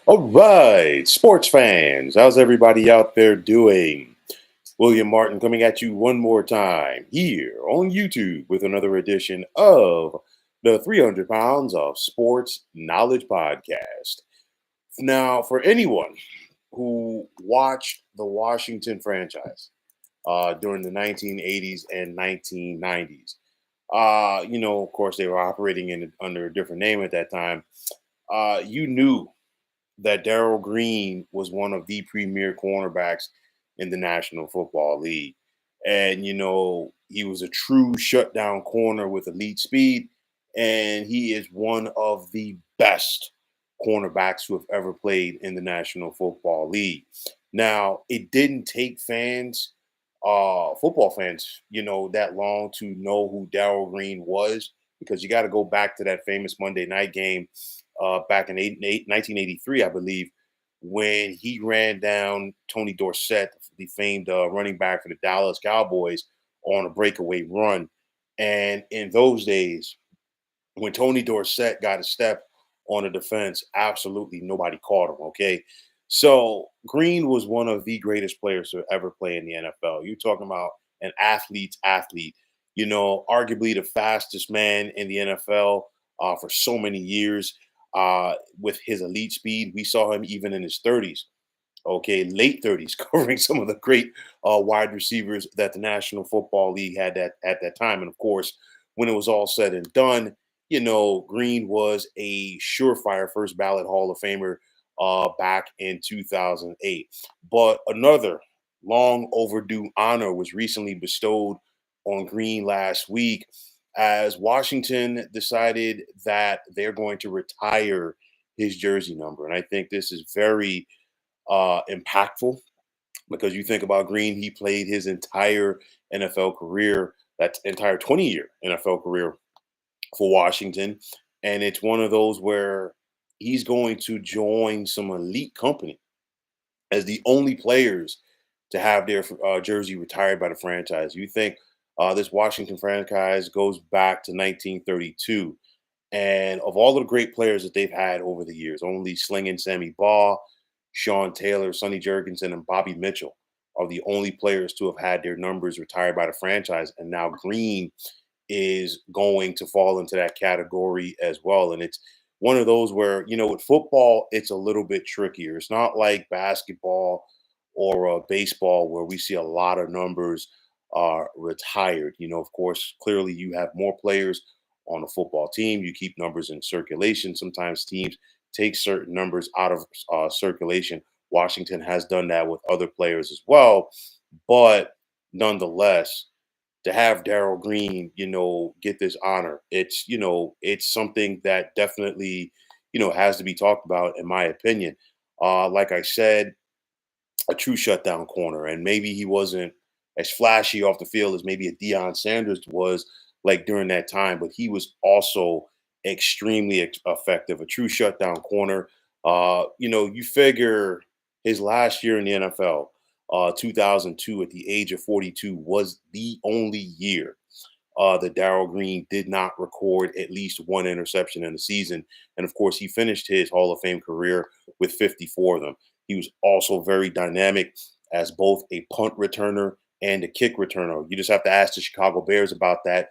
All right, sports fans, how's everybody out there doing? William Martin coming at you one more time here on YouTube with another edition of the 300 Pounds of Sports Knowledge Podcast. Now, for anyone who watched the Washington franchise during the 1980s and 1990s, of course, they were operating under a different name at that time. You knew that Darrell Green was one of the premier cornerbacks in the National Football League. And, he was a true shutdown corner with elite speed. And he is one of the best cornerbacks who have ever played in the National Football League. Now, it didn't take football fans, that long to know who Darrell Green was because you got to go back to that famous Monday night game back in 1983, I believe, when he ran down Tony Dorsett, the famed running back for the Dallas Cowboys, on a breakaway run. And in those days, when Tony Dorsett got a step on the defense, absolutely nobody caught him. Okay. So Green was one of the greatest players to ever play in the NFL. You're talking about an athlete's athlete, arguably the fastest man in the NFL for so many years with his elite speed. We saw him even in his 30s, okay, late 30s, covering some of the great wide receivers that the National Football League had at that time. And of course, when it was all said and done, Green was a surefire first ballot Hall of Famer back in 2008. But another long overdue honor was recently bestowed on Green last week as Washington decided that they're going to retire his jersey number. And I think this is very impactful because you think about Green, he played his entire NFL career, that entire 20-year NFL career for Washington. And it's one of those where he's going to join some elite company as the only players to have their jersey retired by the franchise. You think this Washington franchise goes back to 1932. And of all of the great players that they've had over the years, only Slinging Sammy Baugh, Sean Taylor, Sonny Jurgensen, and Bobby Mitchell are the only players to have had their numbers retired by the franchise. And now Green is going to fall into that category as well. And it's one of those where, with football, it's a little bit trickier. It's not like basketball or baseball where we see a lot of numbers retired. Of course, clearly you have more players on a football team. You keep numbers in circulation. Sometimes teams take certain numbers out of circulation. Washington has done that with other players as well. But nonetheless, to have Darrell Green, get this honor, it's something that definitely, has to be talked about, in my opinion. Like I said, a true shutdown corner, and maybe he wasn't as flashy off the field as maybe a Deion Sanders was like during that time, but he was also extremely effective, a true shutdown corner. You figure his last year in the NFL, 2002, at the age of 42, was the only year that Darrell Green did not record at least one interception in the season. And of course, he finished his Hall of Fame career with 54 of them. He was also very dynamic as both a punt returner and a kick returner. You just have to ask the Chicago Bears about that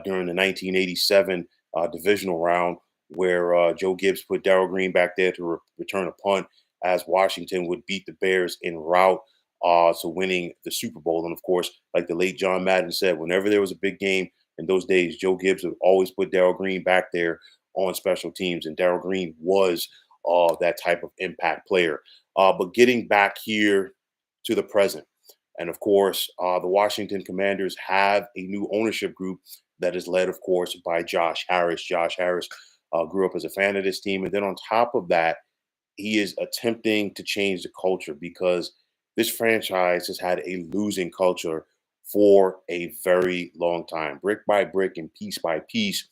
during the 1987 divisional round, where Joe Gibbs put Darrell Green back there to return a punt as Washington would beat the Bears en route to winning the Super Bowl. And of course, like the late John Madden said, whenever there was a big game in those days, Joe Gibbs would always put Darrell Green back there on special teams. And Darrell Green was that type of impact player. But getting back here to the present, and of course, the Washington Commanders have a new ownership group that is led, of course, by Josh Harris. Josh Harris grew up as a fan of this team. And then on top of that, he is attempting to change the culture because this franchise has had a losing culture for a very long time. Brick by brick and piece by piece,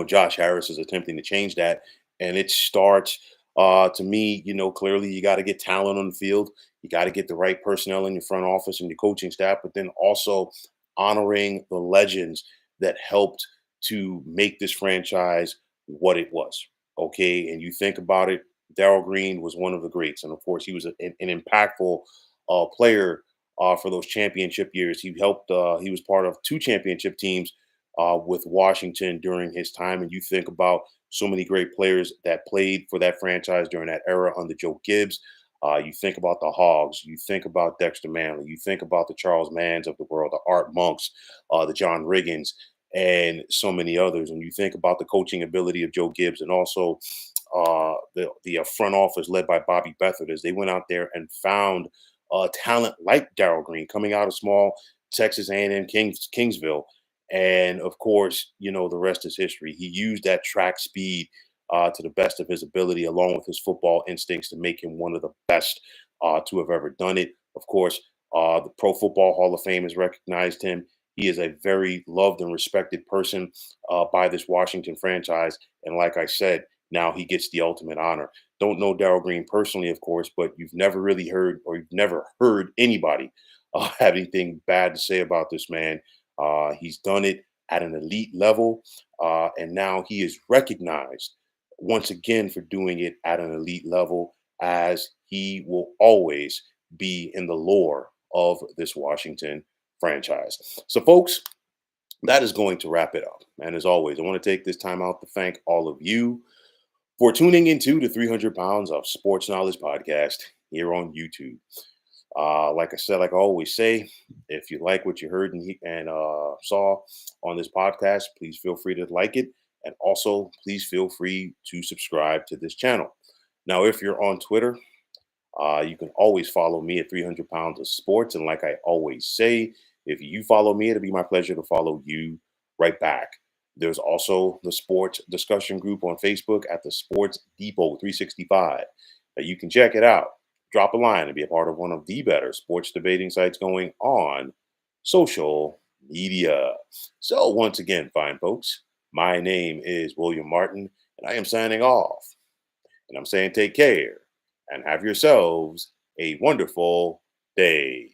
Josh Harris is attempting to change that. And it starts, to me, clearly you got to get talent on the field. You got to get the right personnel in your front office and your coaching staff, but then also honoring the legends that helped to make this franchise what it was. Okay. And you think about it, Darrell Green was one of the greats, and of course, he was an impactful player for those championship years. He helped. He was part of two championship teams with Washington during his time, and you think about so many great players that played for that franchise during that era under Joe Gibbs. You think about the Hogs, you think about Dexter Manley, you think about the Charles Manns of the world, the Art Monks, the John Riggins, and so many others. And you think about the coaching ability of Joe Gibbs, and also the front office led by Bobby Beathard as they went out there and found talent like Darrell Green coming out of small Texas A&M Kingsville. And of course, the rest is history. He used that track speed to the best of his ability, along with his football instincts, to make him one of the best to have ever done it. Of course, the Pro Football Hall of Fame has recognized him. He is a very loved and respected person by this Washington franchise. And like I said, now he gets the ultimate honor. Don't know Darrell Green personally, of course, but you've never really heard, or you've never heard anybody have anything bad to say about this man. He's done it at an elite level, and now he is recognized once again for doing it at an elite level, as he will always be in the lore of this Washington franchise. So, folks, that is going to wrap it up. And as always, I want to take this time out to thank all of you for tuning into the 300 Pounds of Sports Knowledge podcast here on YouTube. Like I said, like I always say, if you like what you heard and saw on this podcast, please feel free to like it. And also, please feel free to subscribe to this channel. Now, if you're on Twitter, you can always follow me at 300 Pounds of Sports. And like I always say, if you follow me, it'll be my pleasure to follow you right back. There's also the sports discussion group on Facebook at the Sports Depot 365. Now, you can check it out. Drop a line and be a part of one of the better sports debating sites going on social media. So once again, fine folks, my name is William Martin, and I am signing off. And I'm saying take care and have yourselves a wonderful day.